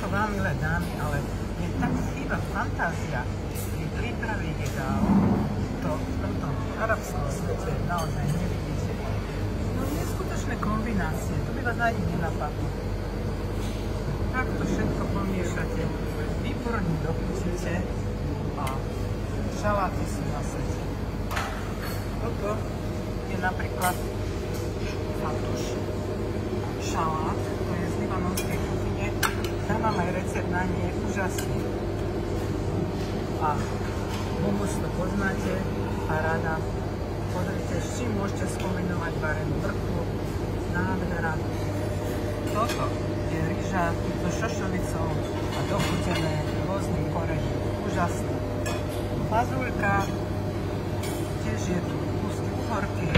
vám, milé dámy, ale je tak chýba fantázia pri príprave jedál. To v tomto arabskom svete naozaj nevidíte. No neskutočné kombinácie, to by vás ani nenapadlo. Takto všetko pomiešate, výborne dochutíte a šaláty sú na svete. Toto je napríklad fatuš, šalát, to je z libanonskej kuchyne. Tam mám aj recept na nie, úžasný. A humus to poznáte a rada. Pozrite, s čím môžete skombinovať varenú vrchu, nádhera. Toto je ryža so šošovicou a dochutené rôznym koreňom. Úžasné. Fazulka, tiež je tu kus uhorky,